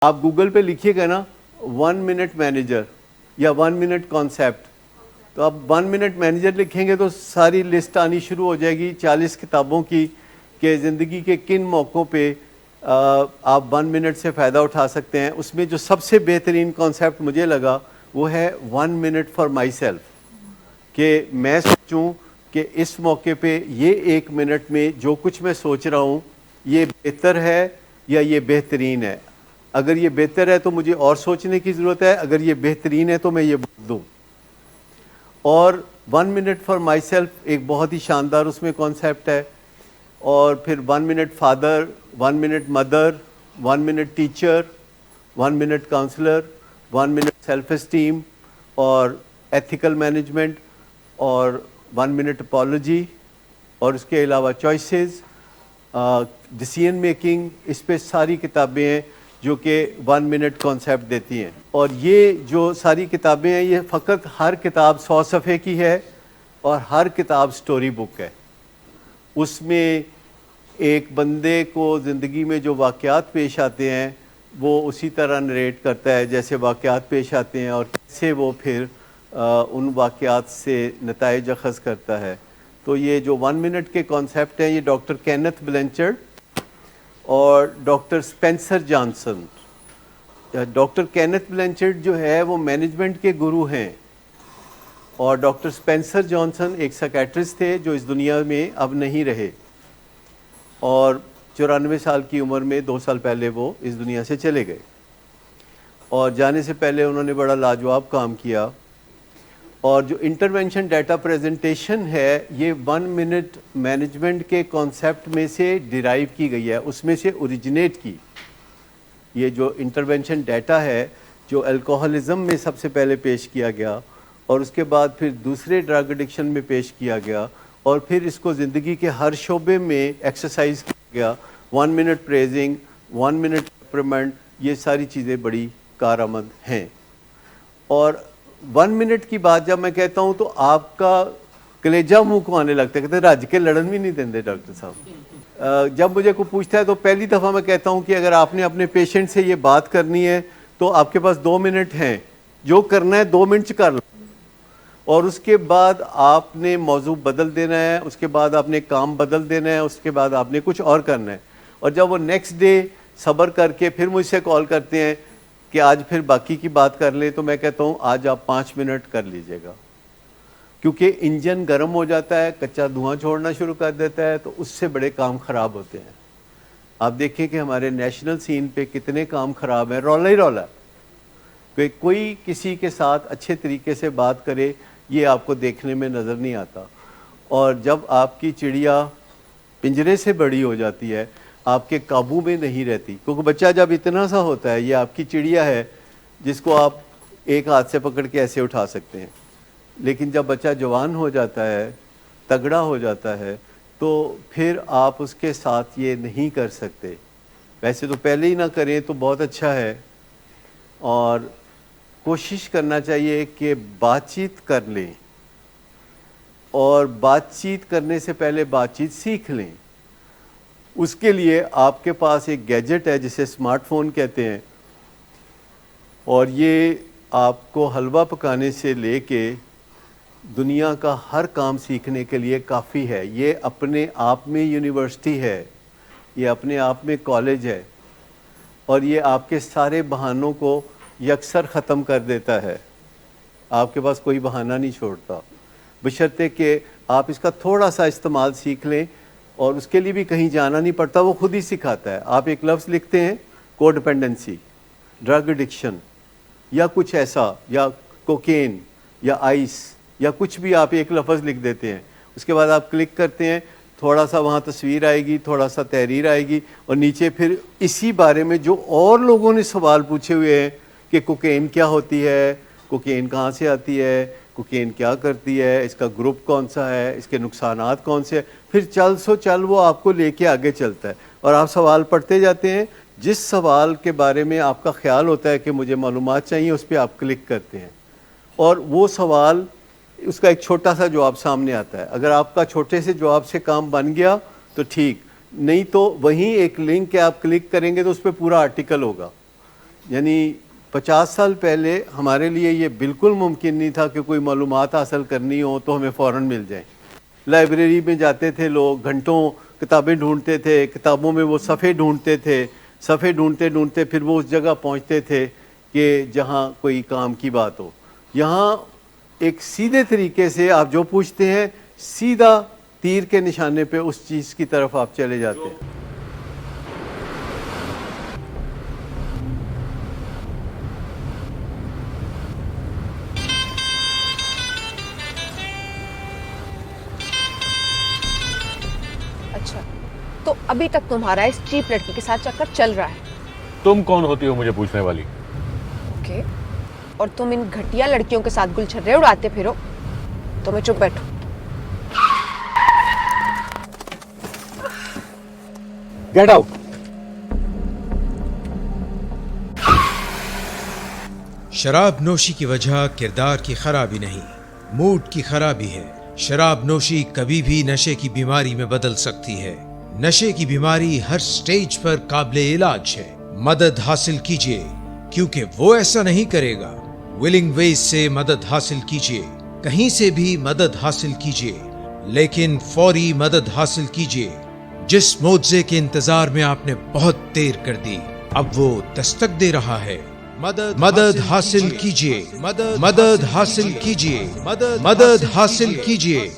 آپ گوگل پہ لکھیے گا نا 1 منٹ مینیجر یا 1 منٹ کانسیپٹ، تو آپ 1 منٹ مینیجر لکھیں گے تو ساری لسٹ آنی شروع ہو جائے گی 40 کتابوں کی کہ زندگی کے کن موقعوں پہ آپ 1 منٹ سے فائدہ اٹھا سکتے ہیں۔ اس میں جو سب سے بہترین کانسیپٹ مجھے لگا وہ ہے 1 منٹ فار مائی سیلف، کہ میں سوچوں کہ اس موقع پہ یہ 1 منٹ میں جو کچھ میں سوچ رہا ہوں یہ بہتر ہے یا یہ بہترین ہے۔ اگر یہ بہتر ہے تو مجھے اور سوچنے کی ضرورت ہے، اگر یہ بہترین ہے تو میں یہ بول دوں۔ اور 1 منٹ فار مائی سیلف ایک بہت ہی شاندار اس میں کانسیپٹ ہے۔ اور پھر 1 minute father, 1 minute mother, 1 minute teacher, 1 minute counsellor, 1 minute self esteem اور ایتھیکل مینجمنٹ، اور 1 منٹ اپالوجی، اور اس کے علاوہ چوائسیز، ڈیسیژن میکنگ، اس پہ ساری کتابیں ہیں جو کہ 1 منٹ کانسیپٹ دیتی ہیں۔ اور یہ جو ساری کتابیں ہیں یہ فقط ہر کتاب 100 صفحے کی ہے اور ہر کتاب سٹوری بک ہے۔ اس میں ایک بندے کو زندگی میں جو واقعات پیش آتے ہیں وہ اسی طرح نریٹ کرتا ہے جیسے واقعات پیش آتے ہیں، اور کیسے وہ پھر ان واقعات سے نتائج اخذ کرتا ہے۔ تو یہ جو 1 منٹ کے کانسیپٹ ہیں یہ ڈاکٹر کینتھ بلینچرڈ اور doctor Spencer Johnson. Doctor Kenneth Blanchard جو ہے وہ مینجمنٹ کے گرو ہیں، اور ڈاکٹر سپینسر جانسن ایک سائیکیٹرسٹ تھے جو اس دنیا میں اب نہیں رہے، اور 94 سال کی عمر میں 2 سال پہلے وہ اس دنیا سے چلے گئے۔ اور جانے سے پہلے انہوں نے بڑا لاجواب کام کیا۔ اور جو انٹرونشن ڈیٹا پریزنٹیشن ہے یہ 1 منٹ مینجمنٹ کے کانسیپٹ میں سے ڈیرائیو کی گئی ہے، اس میں سے اوریجنیٹ کی۔ یہ جو انٹرونشن ڈیٹا ہے جو الکوہلزم میں سب سے پہلے پیش کیا گیا، اور اس کے بعد پھر دوسرے ڈرگ ایڈکشن میں پیش کیا گیا، اور پھر اس کو زندگی کے ہر شعبے میں ایکسرسائز کیا گیا۔ 1 منٹ پریزنگ، 1 منٹ ریپریمنڈ، یہ ساری چیزیں بڑی کارآمد ہیں۔ اور 1 منٹ کی بات جب میں کہتا ہوں تو آپ کا کلیجہ منہ کو آنے لگتا ہے، کہتے ہیں رج کے لڑن بھی نہیں دیندے ڈاکٹر صاحب۔ جب مجھے کوئی پوچھتا ہے تو پہلی دفعہ میں کہتا ہوں کہ اگر آپ نے اپنے پیشنٹ سے یہ بات کرنی ہے تو آپ کے پاس 2 منٹ ہیں، جو کرنا ہے 2 منٹ کر لو، اور اس کے بعد آپ نے موضوع بدل دینا ہے، اس کے بعد آپ نے کام بدل دینا ہے، اس کے بعد آپ نے کچھ اور کرنا ہے۔ اور جب وہ نیکسٹ ڈے صبر کر کے پھر مجھ سے کال کرتے ہیں کہ آج پھر باقی کی بات کر لیں، تو میں کہتا ہوں آج آپ 5 منٹ کر لیجئے گا، کیونکہ انجن گرم ہو جاتا ہے، کچا دھواں چھوڑنا شروع کر دیتا ہے، تو اس سے بڑے کام خراب ہوتے ہیں۔ آپ دیکھیں کہ ہمارے نیشنل سین پہ کتنے کام خراب ہیں، رولا ہی رولا، کہ کوئی کسی کے ساتھ اچھے طریقے سے بات کرے یہ آپ کو دیکھنے میں نظر نہیں آتا۔ اور جب آپ کی چڑیا پنجرے سے بڑی ہو جاتی ہے، آپ کے قابو میں نہیں رہتی، کیونکہ بچہ جب اتنا سا ہوتا ہے یہ آپ کی چڑیا ہے جس کو آپ ایک ہاتھ سے پکڑ کے ایسے اٹھا سکتے ہیں، لیکن جب بچہ جوان ہو جاتا ہے، تگڑا ہو جاتا ہے، تو پھر آپ اس کے ساتھ یہ نہیں کر سکتے۔ ویسے تو پہلے ہی نہ کریں تو بہت اچھا ہے، اور کوشش کرنا چاہیے کہ بات چیت کر لیں، اور بات چیت کرنے سے پہلے بات چیت سیکھ لیں۔ اس کے لیے آپ کے پاس ایک گیجٹ ہے جسے اسمارٹ فون کہتے ہیں، اور یہ آپ کو حلوہ پکانے سے لے کے دنیا کا ہر کام سیکھنے کے لیے کافی ہے۔ یہ اپنے آپ میں یونیورسٹی ہے، یہ اپنے آپ میں کالج ہے، اور یہ آپ کے سارے بہانوں کو یکسر ختم کر دیتا ہے۔ آپ کے پاس کوئی بہانہ نہیں چھوڑتا، بشرطے کہ آپ اس کا تھوڑا سا استعمال سیکھ لیں، اور اس کے لیے بھی کہیں جانا نہیں پڑتا، وہ خود ہی سکھاتا ہے۔ آپ ایک لفظ لکھتے ہیں کو ڈیپینڈنسی، ڈرگ ایڈکشن، یا کچھ ایسا، یا کوکین، یا آئس، یا کچھ بھی آپ ایک لفظ لکھ دیتے ہیں، اس کے بعد آپ کلک کرتے ہیں، تھوڑا سا وہاں تصویر آئے گی، تھوڑا سا تحریر آئے گی، اور نیچے پھر اسی بارے میں جو اور لوگوں نے سوال پوچھے ہوئے ہیں کہ کوکین کیا ہوتی ہے، کوکین کہاں سے آتی ہے، کوکین کیا کرتی ہے، اس کا گروپ کون سا ہے، اس کے نقصانات کون سے ہیں، پھر چل وہ آپ کو لے کے آگے چلتا ہے، اور آپ سوال پڑھتے جاتے ہیں۔ جس سوال کے بارے میں آپ کا خیال ہوتا ہے کہ مجھے معلومات چاہیے، اس پہ آپ کلک کرتے ہیں، اور وہ سوال، اس کا ایک چھوٹا سا جواب سامنے آتا ہے۔ اگر آپ کا چھوٹے سے جواب سے کام بن گیا تو ٹھیک، نہیں تو وہیں ایک لنک ہے، آپ کلک کریں گے تو اس پہ پورا آرٹیکل ہوگا یعنی 50 سال پہلے ہمارے لیے یہ بالکل ممکن نہیں تھا کہ کوئی معلومات حاصل کرنی ہو تو ہمیں فوراً مل جائیں. لائبریری میں جاتے تھے لوگ، گھنٹوں کتابیں ڈھونڈتے تھے، کتابوں میں وہ صفحے ڈھونڈتے تھے، صفحے ڈھونڈتے ڈھونڈتے پھر وہ اس جگہ پہنچتے تھے کہ جہاں کوئی کام کی بات ہو. یہاں ایک سیدھے طریقے سے آپ جو پوچھتے ہیں سیدھا تیر کے نشانے پہ اس چیز کی طرف آپ چلے جاتے ہیں. اچھا، تو ابھی تک تمہارا اس چیپ لڑکی کے ساتھ چکر چل رہا ہے؟ تم کون ہوتی ہو مجھے پوچھنے والی؟ اوکے، اور تم ان گھٹیا لڑکیوں کے ساتھ گلچھرے اڑاتے پھرو تو میں چپ بیٹھوں. Get out. شراب نوشی کی وجہ کردار کی خرابی نہیں، موڈ کی خرابی ہے. شراب نوشی کبھی بھی نشے کی بیماری میں بدل سکتی ہے. نشے کی بیماری ہر سٹیج پر قابل علاج ہے. مدد حاصل کیجیے کیونکہ وہ ایسا نہیں کرے گا. ولنگ ویز سے مدد حاصل کیجیے، کہیں سے بھی مدد حاصل کیجیے، لیکن فوری مدد حاصل کیجیے. جس معجزے کے انتظار میں آپ نے بہت دیر کر دی اب وہ دستک دے رہا ہے. مدد حاصل کیجیے، مدد حاصل کیجیے، مدد حاصل کیجیے.